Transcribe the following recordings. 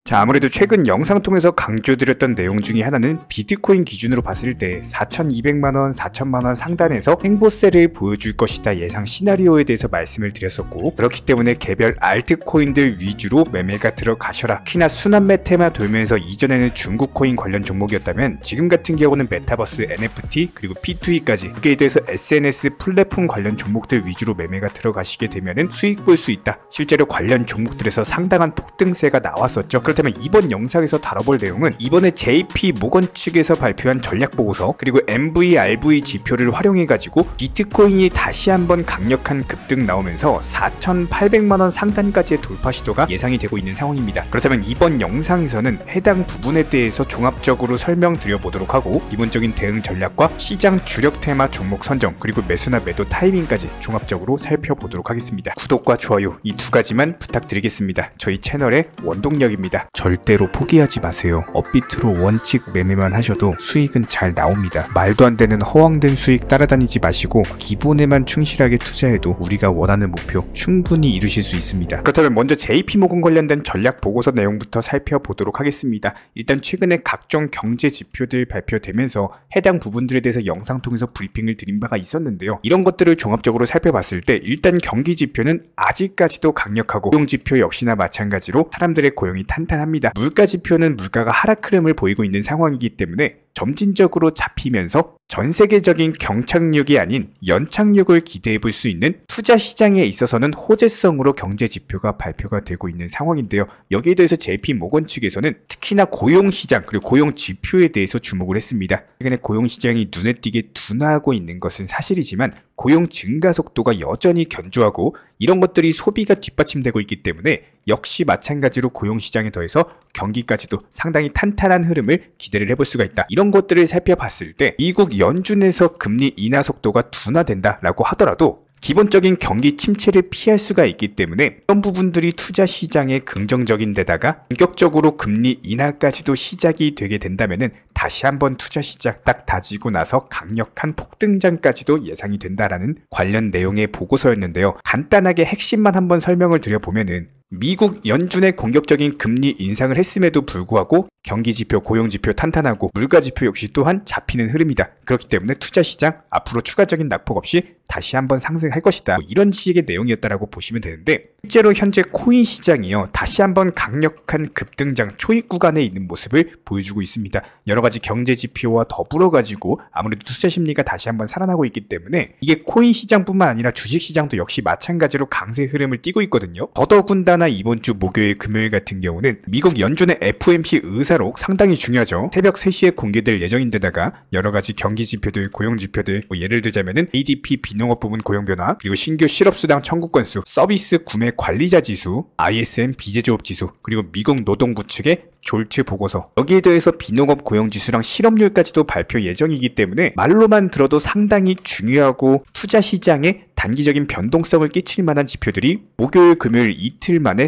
자, 아무래도 최근 영상 통해서 강조드렸던 내용 중에 하나는 비트코인 기준으로 봤을 때 4,200만원, 4,000만원 상단에서 행보세를 보여줄 것이다 예상 시나리오에 대해서 말씀을 드렸었고, 그렇기 때문에 개별 알트코인들 위주로 매매가 들어가셔라. 특히나 순환 매태만 돌면서 이전에는 중국 코인 관련 종목이었다면 지금 같은 경우는 메타버스, NFT, 그리고 P2E까지 여기에 대해서 SNS 플랫폼 관련 종목들 위주로 매매가 들어가시게 되면은 수익 볼 수 있다. 실제로 관련 종목들에서 상당한 폭등세가 나왔었죠. 그렇다면 이번 영상에서 다뤄볼 내용은 이번에 JP 모건 측에서 발표한 전략 보고서, 그리고 MVRV 지표를 활용해가지고 비트코인이 다시 한번 강력한 급등 나오면서 4,800만원 상단까지의 돌파 시도가 예상이 되고 있는 상황입니다. 그렇다면 이번 영상에서는 해당 부분에 대해서 종합적으로 설명드려 보도록 하고, 기본적인 대응 전략과 시장 주력 테마 종목 선정, 그리고 매수나 매도 타이밍까지 종합적으로 살펴보도록 하겠습니다. 구독과 좋아요 이 두 가지만 부탁드리겠습니다. 저희 채널의 원동력입니다. 절대로 포기하지 마세요. 업비트로 원칙 매매만 하셔도 수익은 잘 나옵니다. 말도 안 되는 허황된 수익 따라다니지 마시고 기본에만 충실하게 투자해도 우리가 원하는 목표 충분히 이루실 수 있습니다. 그렇다면 먼저 JP모건 관련된 전략 보고서 내용부터 살펴보도록 하겠습니다. 일단 최근에 각종 경제 지표들 발표되면서 해당 부분들에 대해서 영상 통해서 브리핑을 드린 바가 있었는데요. 이런 것들을 종합적으로 살펴봤을 때 일단 경기 지표는 아직까지도 강력하고, 고용 지표 역시나 마찬가지로 사람들의 고용이 탄탄합니다. 물가 지표는 물가가 하락 흐름을 보이고 있는 상황이기 때문에 점진적으로 잡히면서 전 세계적인 경착륙이 아닌 연착륙을 기대해 볼 수 있는 투자 시장에 있어서는 호재성으로 경제 지표가 발표가 되고 있는 상황인데요. 여기에 대해서 JP모건 측에서는 특히나 고용 시장 그리고 고용 지표에 대해서 주목을 했습니다. 최근에 고용 시장이 눈에 띄게 둔화하고 있는 것은 사실이지만 고용 증가 속도가 여전히 견조하고 이런 것들이 소비가 뒷받침되고 있기 때문에 역시 마찬가지로 고용 시장에 더해서 경기까지도 상당히 탄탄한 흐름을 기대를 해볼 수가 있다. 이런 것들을 살펴봤을 때 미국 연준에서 금리 인하 속도가 둔화된다라고 하더라도 기본적인 경기 침체를 피할 수가 있기 때문에 이런 부분들이 투자 시장에 긍정적인 데다가 본격적으로 금리 인하까지도 시작이 되게 된다면은 다시 한번 투자 시장 딱 다지고 나서 강력한 폭등장까지도 예상이 된다라는 관련 내용의 보고서였는데요. 간단하게 핵심만 한번 설명을 드려보면은 미국 연준의 공격적인 금리 인상을 했음에도 불구하고 경기지표, 고용지표 탄탄하고 물가지표 역시 또한 잡히는 흐름이다. 그렇기 때문에 투자시장 앞으로 추가적인 낙폭 없이 다시 한번 상승할 것이다. 이런 식의 내용이었다라고 보시면 되는데, 실제로 현재 코인 시장이요 다시 한번 강력한 급등장 초입 구간에 있는 모습을 보여주고 있습니다. 여러 가지 경제 지표와 더불어 가지고 아무래도 투자 심리가 다시 한번 살아나고 있기 때문에 이게 코인 시장뿐만 아니라 주식 시장도 역시 마찬가지로 강세 흐름을 띠고 있거든요. 더더군다나 이번 주 목요일, 금요일 같은 경우는 미국 연준의 FOMC 의사록 상당히 중요하죠. 새벽 3시에 공개될 예정인데다가 여러 가지 경기 지표들, 고용 지표들, 예를 들자면은 ADP 비농업 부문 고용 변화, 그리고 신규 실업수당 청구 건수, 서비스 구매 관리자 지수, ISM 비제조업 지수, 그리고 미국 노동부 측의 졸츠 보고서, 여기에 더해서 비농업 고용지수랑 실업률까지도 발표 예정이기 때문에 말로만 들어도 상당히 중요하고 투자 시장에 단기적인 변동성을 끼칠 만한 지표들이 목요일, 금요일 이틀 만에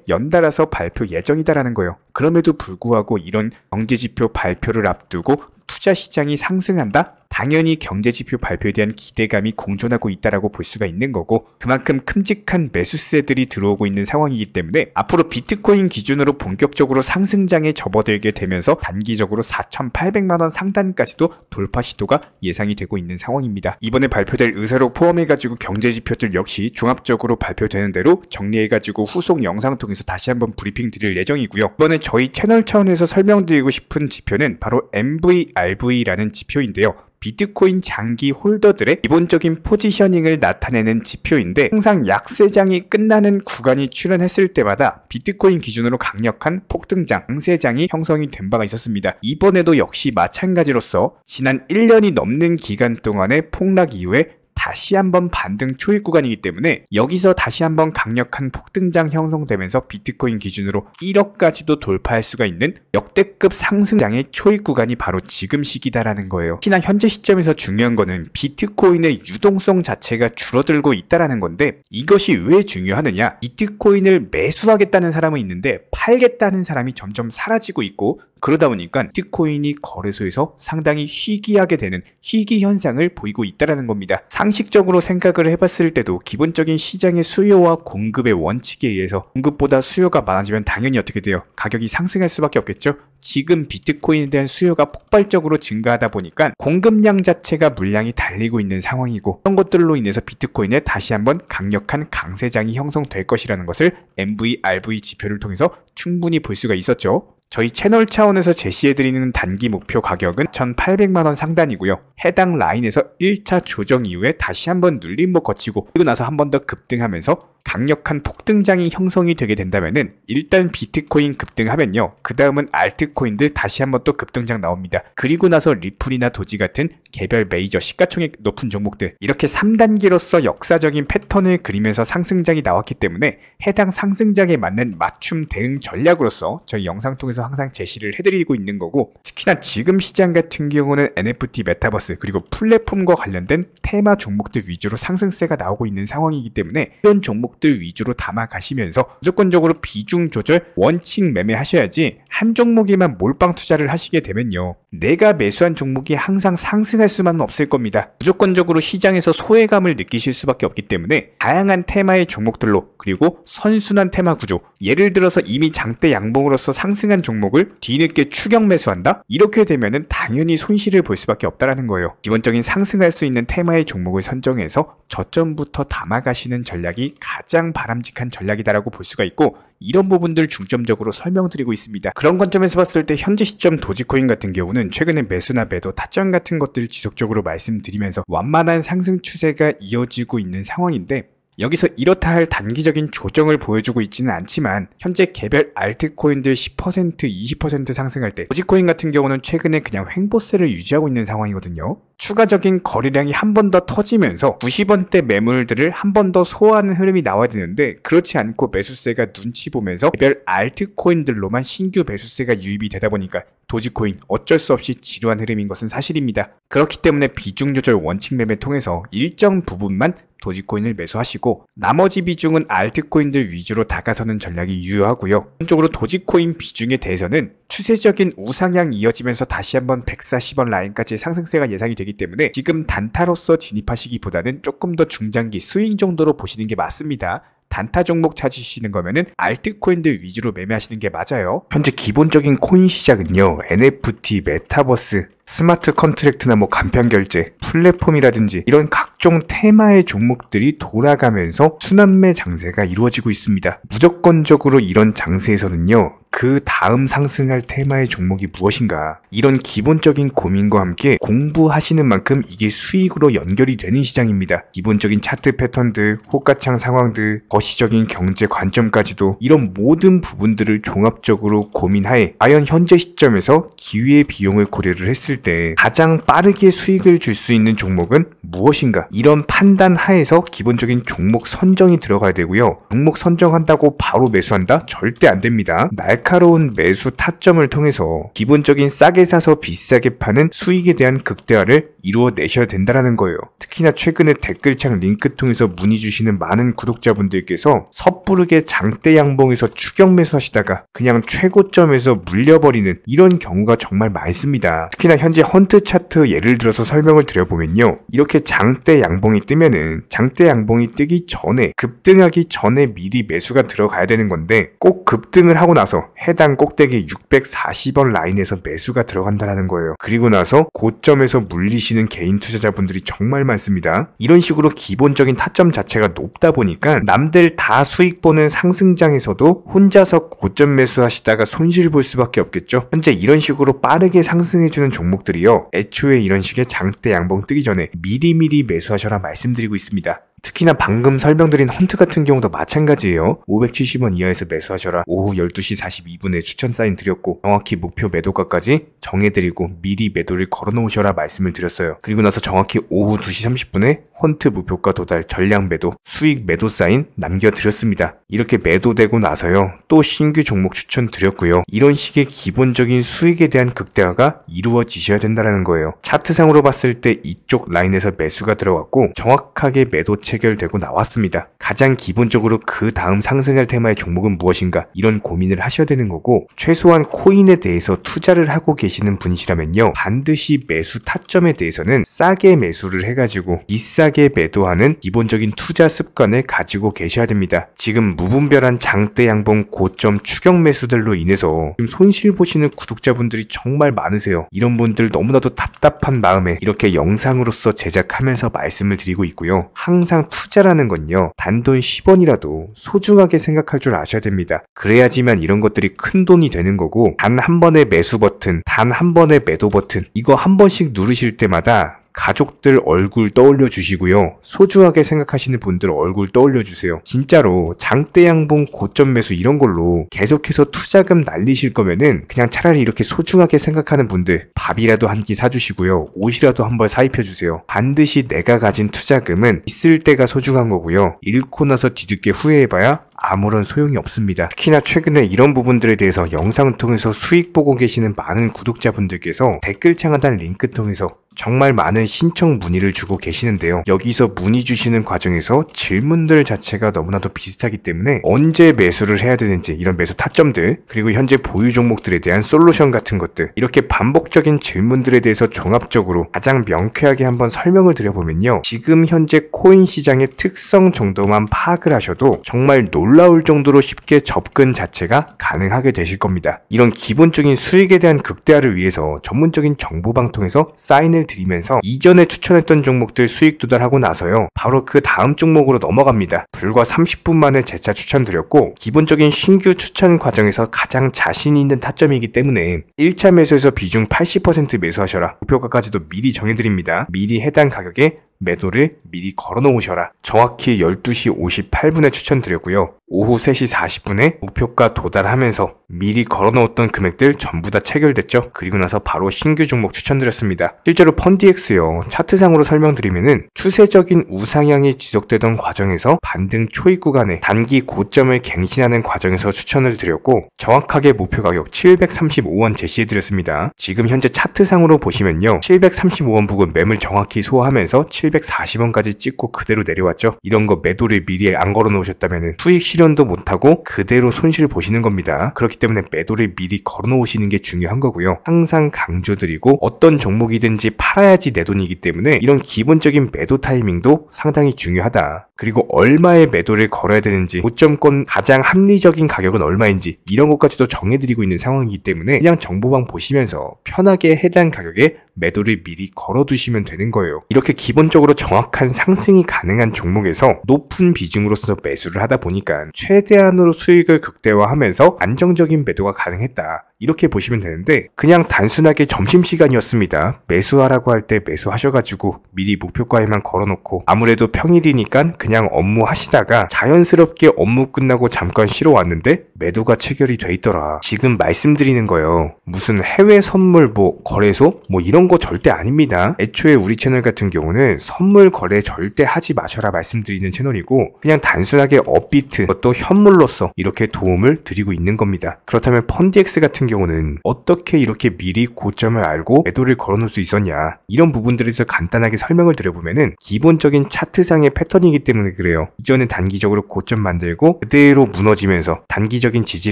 연달아서 발표 예정이다라는 거예요. 그럼에도 불구하고 이런 경제지표 발표를 앞두고 투자 시장이 상승한다? 당연히 경제지표 발표에 대한 기대감이 공존하고 있다라고 볼 수가 있는 거고, 그만큼 큼직한 매수세들이 들어오고 있는 상황이기 때문에 앞으로 비트코인 기준으로 본격적으로 상승장에 접어들게 되면서 단기적으로 4,800만원 상단까지도 돌파 시도가 예상이 되고 있는 상황입니다. 이번에 발표될 의사록 포함해가지고 경제지표들 역시 종합적으로 발표되는 대로 정리해가지고 후속 영상 통해서 다시 한번 브리핑 드릴 예정이고요. 이번에 저희 채널 차원에서 설명드리고 싶은 지표는 바로 MVRV라는 지표인데요. 비트코인 장기 홀더들의 기본적인 포지셔닝을 나타내는 지표인데, 항상 약세장이 끝나는 구간이 출현했을 때마다 비트코인 기준으로 강력한 폭등장, 강세장이 형성이 된 바가 있었습니다. 이번에도 역시 마찬가지로서 지난 1년이 넘는 기간 동안의 폭락 이후에 다시 한번 반등 초입 구간이기 때문에 여기서 다시 한번 강력한 폭등장 형성되면서 비트코인 기준으로 1억까지도 돌파할 수가 있는 역대급 상승장의 초입 구간이 바로 지금 시기다라는 거예요. 특히나 현재 시점에서 중요한 거는 비트코인의 유동성 자체가 줄어들고 있다라는 건데, 이것이 왜 중요하느냐? 비트코인을 매수하겠다는 사람은 있는데 팔겠다는 사람이 점점 사라지고 있고, 그러다 보니까 비트코인이 거래소에서 상당히 희귀하게 되는 희귀 현상을 보이고 있다는 겁니다. 상식적으로 생각을 해봤을 때도 기본적인 시장의 수요와 공급의 원칙에 의해서 공급보다 수요가 많아지면 당연히 어떻게 돼요? 가격이 상승할 수밖에 없겠죠? 지금 비트코인에 대한 수요가 폭발적으로 증가하다 보니까 공급량 자체가 물량이 달리고 있는 상황이고, 그런 것들로 인해서 비트코인에 다시 한번 강력한 강세장이 형성될 것이라는 것을 MV, RV 지표를 통해서 충분히 볼 수가 있었죠. 저희 채널 차원에서 제시해드리는 단기 목표 가격은 1,800만원 상단이고요. 해당 라인에서 1차 조정 이후에 다시 한번 눌림목 거치고 그리고 나서 한 번 더 급등하면서 강력한 폭등장이 형성이 되게 된다면은 일단 비트코인 급등하면요, 그 다음은 알트코인들 다시 한번 또 급등장 나옵니다. 그리고 나서 리플이나 도지 같은 개별 메이저 시가총액 높은 종목들, 이렇게 3단계로서 역사적인 패턴을 그리면서 상승장이 나왔기 때문에 해당 상승장에 맞는 맞춤 대응 전략으로서 저희 영상 통해서 항상 제시를 해드리고 있는 거고, 특히나 지금 시장 같은 경우는 NFT 메타버스 그리고 플랫폼과 관련된 테마 종목들 위주로 상승세가 나오고 있는 상황이기 때문에 이런 종목들 위주로 담아가시면서 무조건적으로 비중 조절, 원칙 매매 하셔야지 한 종목에만 몰빵 투자를 하시게 되면요, 내가 매수한 종목이 항상 상승할 수만은 없을 겁니다. 무조건적으로 시장에서 소외감을 느끼실 수밖에 없기 때문에 다양한 테마의 종목들로, 그리고 선순환 테마 구조, 예를 들어서 이미 장대 양봉으로서 상승한 종목을 뒤늦게 추격 매수한다? 이렇게 되면은 당연히 손실을 볼 수밖에 없다라는 거예요. 기본적인 상승할 수 있는 테마의 종목을 선정해서 저점부터 담아가시는 전략이 가장 바람직한 전략이다라고 볼 수가 있고, 이런 부분들 중점적으로 설명드리고 있습니다. 그런 관점에서 봤을 때 현재 시점 도지코인 같은 경우는 최근에 매수나 매도, 타점 같은 것들을 지속적으로 말씀드리면서 완만한 상승 추세가 이어지고 있는 상황인데, 여기서 이렇다 할 단기적인 조정을 보여주고 있지는 않지만 현재 개별 알트코인들 10%, 20% 상승할 때 도지코인 같은 경우는 최근에 그냥 횡보세를 유지하고 있는 상황이거든요. 추가적인 거래량이 한 번 더 터지면서 90원대 매물들을 한 번 더 소화하는 흐름이 나와야 되는데, 그렇지 않고 매수세가 눈치 보면서 개별 알트코인들로만 신규 매수세가 유입이 되다 보니까 도지코인 어쩔 수 없이 지루한 흐름인 것은 사실입니다. 그렇기 때문에 비중 조절 원칙 매매 통해서 일정 부분만 도지코인을 매수하시고 나머지 비중은 알트코인들 위주로 다가서는 전략이 유효하고요. 한쪽으로 도지코인 비중에 대해서는 추세적인 우상향 이어지면서 다시 한번 140원 라인까지 상승세가 예상이 되기 때문에 지금 단타로서 진입하시기보다는 조금 더 중장기 스윙 정도로 보시는 게 맞습니다. 단타 종목 찾으시는 거면은 알트코인들 위주로 매매하시는 게 맞아요. 현재 기본적인 코인 시장은요, NFT, 메타버스, 스마트 컨트랙트나 간편 결제, 플랫폼이라든지 이런 각종 테마의 종목들이 돌아가면서 순환매 장세가 이루어지고 있습니다. 무조건적으로 이런 장세에서는요, 그 다음 상승할 테마의 종목이 무엇인가, 이런 기본적인 고민과 함께 공부하시는 만큼 이게 수익으로 연결이 되는 시장입니다. 기본적인 차트 패턴들, 호가창 상황들, 거시적인 경제 관점까지도 이런 모든 부분들을 종합적으로 고민하에 과연 현재 시점에서 기회의 비용을 고려를 했을 때 가장 빠르게 수익을 줄 수 있는 종목은 무엇인가, 이런 판단 하에서 기본적인 종목 선정이 들어가야 되고요. 종목 선정한다고 바로 매수한다? 절대 안 됩니다. 날카로운 매수 타점을 통해서 기본적인 싸게 사서 비싸게 파는 수익에 대한 극대화를 이루어내셔야 된다는 거예요. 특히나 최근에 댓글창 링크 통해서 문의 주시는 많은 구독자분들께서 섣부르게 장대 양봉에서 추격 매수하시다가 그냥 최고점에서 물려버리는 이런 경우가 정말 많습니다. 특히나 현재 헌트 차트 예를 들어서 설명을 드려보면요, 이렇게 장대 양봉이 뜨면은 장대 양봉이 뜨기 전에, 급등하기 전에 미리 매수가 들어가야 되는 건데, 꼭 급등을 하고 나서 해당 꼭대기 640원 라인에서 매수가 들어간다는 거예요. 그리고 나서 고점에서 물리시는 개인 투자자분들이 정말 많습니다. 이런 식으로 기본적인 타점 자체가 높다 보니까 남들 다 수익 보는 상승장에서도 혼자서 고점 매수하시다가 손실 볼 수밖에 없겠죠. 현재 이런 식으로 빠르게 상승해주는 종목들이요, 애초에 이런 식의 장대 양봉 뜨기 전에 미리미리 매수하셔라 말씀드리고 있습니다. 특히나 방금 설명드린 헌트 같은 경우도 마찬가지예요. 570원 이하에서 매수하셔라. 오후 12시 42분에 추천 사인 드렸고 정확히 목표 매도가까지 정해드리고 미리 매도를 걸어놓으셔라 말씀을 드렸어요. 그리고 나서 정확히 오후 2시 30분에 헌트 목표가 도달, 전량 매도, 수익 매도 사인 남겨드렸습니다. 이렇게 매도되고 나서요, 또 신규 종목 추천드렸고요. 이런 식의 기본적인 수익에 대한 극대화가 이루어지셔야 된다는 거예요. 차트상으로 봤을 때 이쪽 라인에서 매수가 들어갔고 정확하게 매도체 체결되고 나왔습니다. 가장 기본적으로 그 다음 상승할 테마의 종목은 무엇인가 이런 고민을 하셔야 되는 거고, 최소한 코인에 대해서 투자를 하고 계시는 분이시라면요, 반드시 매수 타점에 대해서는 싸게 매수를 해가지고 비싸게 매도하는 기본적인 투자 습관을 가지고 계셔야 됩니다. 지금 무분별한 장대 양봉 고점 추격 매수들로 인해서 지금 손실 보시는 구독자분들이 정말 많으세요. 이런 분들 너무나도 답답한 마음에 이렇게 영상으로서 제작하면서 말씀을 드리고 있고요. 항상 투자라는 건요, 단돈 10원이라도 소중하게 생각할 줄 아셔야 됩니다. 그래야지만 이런 것들이 큰 돈이 되는 거고, 단 한 번의 매수 버튼, 단 한 번의 매도 버튼, 이거 한 번씩 누르실 때마다 가족들 얼굴 떠올려 주시고요, 소중하게 생각하시는 분들 얼굴 떠올려 주세요. 진짜로 장대 양봉 고점 매수 이런 걸로 계속해서 투자금 날리실 거면은 그냥 차라리 이렇게 소중하게 생각하는 분들 밥이라도 한 끼 사주시고요, 옷이라도 한 벌 사입혀 주세요. 반드시 내가 가진 투자금은 있을 때가 소중한 거고요, 잃고 나서 뒤늦게 후회해봐야 아무런 소용이 없습니다. 특히나 최근에 이런 부분들에 대해서 영상을 통해서 수익 보고 계시는 많은 구독자분들께서 댓글창 하단 링크 통해서 정말 많은 신청 문의를 주고 계시는데요. 여기서 문의 주시는 과정에서 질문들 자체가 너무나도 비슷하기 때문에 언제 매수를 해야 되는지, 이런 매수 타점들, 그리고 현재 보유 종목들에 대한 솔루션 같은 것들, 이렇게 반복적인 질문들에 대해서 종합적으로 가장 명쾌하게 한번 설명을 드려보면요, 지금 현재 코인 시장의 특성 정도만 파악을 하셔도 정말 놀라울 정도로 쉽게 접근 자체가 가능하게 되실 겁니다. 이런 기본적인 수익에 대한 극대화를 위해서 전문적인 정보방통에서 사인을 드리면서 이전에 추천했던 종목들 수익 도달하고 나서요, 바로 그 다음 종목으로 넘어갑니다. 불과 30분 만에 재차 추천드렸고, 기본적인 신규 추천 과정에서 가장 자신 있는 타점이기 때문에 1차 매수에서 비중 80% 매수하셔라, 목표가까지도 미리 정해드립니다. 미리 해당 가격에 매도를 미리 걸어 놓으셔라. 정확히 12시 58분에 추천드렸고요. 오후 3시 40분에 목표가 도달하면서 미리 걸어 놓았던 금액들 전부 다 체결됐죠. 그리고 나서 바로 신규 종목 추천드렸습니다. 실제로 펀디엑스요, 차트상으로 설명드리면은 추세적인 우상향이 지속되던 과정에서 반등 초입 구간에 단기 고점을 갱신하는 과정에서 추천을 드렸고, 정확하게 목표 가격 735원 제시해드렸습니다. 지금 현재 차트상으로 보시면요, 735원 부근 매물 정확히 소화하면서 740원까지 찍고 그대로 내려왔죠. 이런 거 매도를 미리 안 걸어 놓으셨다면 수익 실현도 못하고 그대로 손실 보시는 겁니다. 그렇기 때문에 매도를 미리 걸어 놓으시는 게 중요한 거고요. 항상 강조드리고, 어떤 종목이든지 팔아야지 내 돈이기 때문에 이런 기본적인 매도 타이밍도 상당히 중요하다. 그리고 얼마의 매도를 걸어야 되는지, 고점권 가장 합리적인 가격은 얼마인지, 이런 것까지도 정해드리고 있는 상황이기 때문에 그냥 정보방 보시면서 편하게 해당 가격에 매도를 미리 걸어두시면 되는 거예요. 이렇게 기본적으로 정확한 상승이 가능한 종목에서 높은 비중으로서 매수를 하다 보니까 최대한으로 수익을 극대화하면서 안정적인 매도가 가능했다, 이렇게 보시면 되는데, 그냥 단순하게 점심시간이었습니다, 매수하라고 할 때 매수하셔가지고 미리 목표가에만 걸어놓고 아무래도 평일이니까 그냥 업무 하시다가 자연스럽게 업무 끝나고 잠깐 쉬러 왔는데 매도가 체결이 돼 있더라. 지금 말씀드리는 거예요, 무슨 해외 선물 거래소 이런 거 절대 아닙니다. 애초에 우리 채널 같은 경우는 선물 거래 절대 하지 마셔라 말씀드리는 채널이고, 그냥 단순하게 업비트, 그것도 현물로서 이렇게 도움을 드리고 있는 겁니다. 그렇다면 펀디엑스 같은 경우는 어떻게 이렇게 미리 고점을 알고 매도를 걸어놓을 수 있었냐, 이런 부분들에 대해서 간단하게 설명을 드려보면은 기본적인 차트상의 패턴이기 때문에 그래요. 이전에 단기적으로 고점 만들고 그대로 무너지면서 단기적인 지지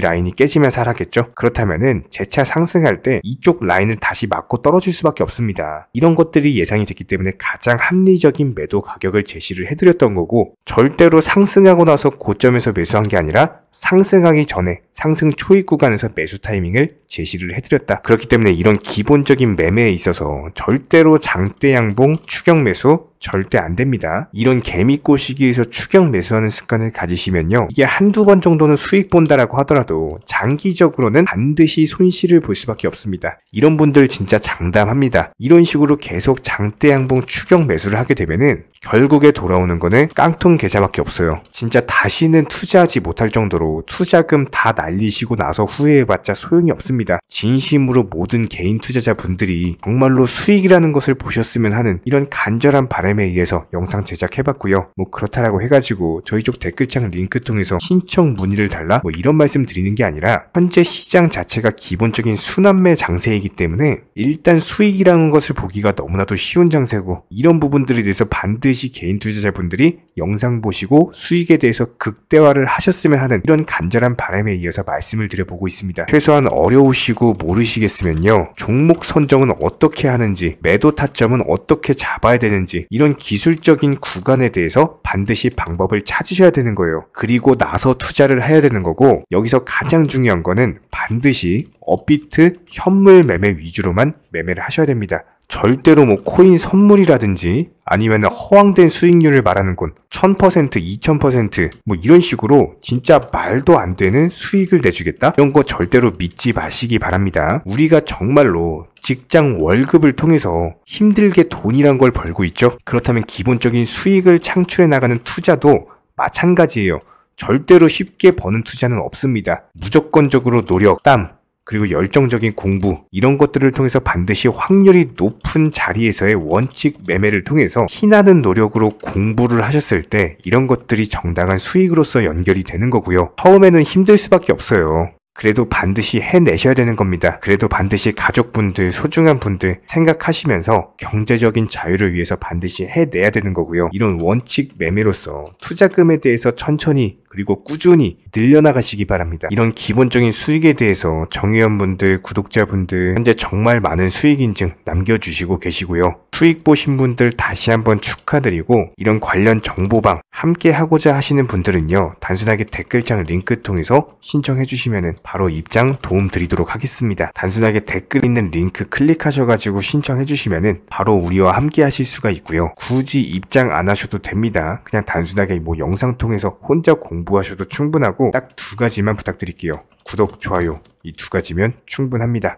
라인이 깨지면서 하락했죠. 그렇다면은 재차 상승할 때 이쪽 라인을 다시 맞고 떨어질 수밖에 없습니다. 이런 것들이 예상이 됐기 때문에 가장 합리적인 매도 가격을 제시를 해드렸던 거고, 절대로 상승하고 나서 고점에서 매수한 게 아니라 상승하기 전에 상승 초입 구간에서 매수 타이밍을 제시를 해드렸다. 그렇기 때문에 이런 기본적인 매매에 있어서 절대로 장대 양봉 추격 매수 절대 안 됩니다. 이런 개미꽃 시기에서 추격 매수하는 습관을 가지시면요, 이게 한두 번 정도는 수익 본다라고 하더라도 장기적으로는 반드시 손실을 볼 수밖에 없습니다. 이런 분들 진짜 장담합니다. 이런 식으로 계속 장대 양봉 추격 매수를 하게 되면은 결국에 돌아오는 거는 깡통 계좌밖에 없어요. 진짜 다시는 투자하지 못할 정도로 투자금 다 날리시고 나서 후회해봤자 소용이 없습니다. 진심으로 모든 개인 투자자분들이 정말로 수익이라는 것을 보셨으면 하는 이런 간절한 바람이 바람에 의해서 영상 제작해봤고요. 뭐 그렇다라고 해가지고 저희 쪽 댓글창 링크 통해서 신청 문의를 달라 뭐 이런 말씀 드리는 게 아니라 현재 시장 자체가 기본적인 순환매 장세이기 때문에 일단 수익이라는 것을 보기가 너무나도 쉬운 장세고, 이런 부분들에 대해서 반드시 개인 투자자분들이 영상 보시고 수익에 대해서 극대화를 하셨으면 하는 이런 간절한 바람에 이어서 말씀을 드려보고 있습니다. 최소한 어려우시고 모르시겠으면요, 종목 선정은 어떻게 하는지, 매도 타점은 어떻게 잡아야 되는지, 이런 기술적인 구간에 대해서 반드시 방법을 찾으셔야 되는 거예요. 그리고 나서 투자를 해야 되는 거고, 여기서 가장 중요한 거는 반드시 업비트 현물 매매 위주로만 매매를 하셔야 됩니다. 절대로 뭐 코인 선물이라든지 아니면 허황된 수익률을 말하는 건 1000%, 2000% 뭐 이런 식으로 진짜 말도 안 되는 수익을 내주겠다? 이런 거 절대로 믿지 마시기 바랍니다. 우리가 정말로 직장 월급을 통해서 힘들게 돈이란 걸 벌고 있죠. 그렇다면 기본적인 수익을 창출해 나가는 투자도 마찬가지예요. 절대로 쉽게 버는 투자는 없습니다. 무조건적으로 노력, 땀, 그리고 열정적인 공부, 이런 것들을 통해서 반드시 확률이 높은 자리에서의 원칙 매매를 통해서 희나는 노력으로 공부를 하셨을 때 이런 것들이 정당한 수익으로서 연결이 되는 거고요. 처음에는 힘들 수밖에 없어요. 그래도 반드시 해내셔야 되는 겁니다. 그래도 반드시 가족분들, 소중한 분들 생각하시면서 경제적인 자유를 위해서 반드시 해내야 되는 거고요. 이런 원칙 매매로서 투자금에 대해서 천천히 그리고 꾸준히 늘려나가시기 바랍니다. 이런 기본적인 수익에 대해서 정의원분들, 구독자분들 현재 정말 많은 수익 인증 남겨주시고 계시고요. 수익 보신 분들 다시 한번 축하드리고, 이런 관련 정보방 함께 하고자 하시는 분들은요, 단순하게 댓글창 링크 통해서 신청해 주시면 바로 입장 도움 드리도록 하겠습니다. 단순하게 댓글 있는 링크 클릭하셔가지고 신청해 주시면 바로 우리와 함께 하실 수가 있고요. 굳이 입장 안 하셔도 됩니다. 그냥 단순하게 뭐 영상 통해서 혼자 공부하셔도 충분하고 딱 두 가지만 부탁드릴게요. 구독, 좋아요, 이 두 가지면 충분합니다.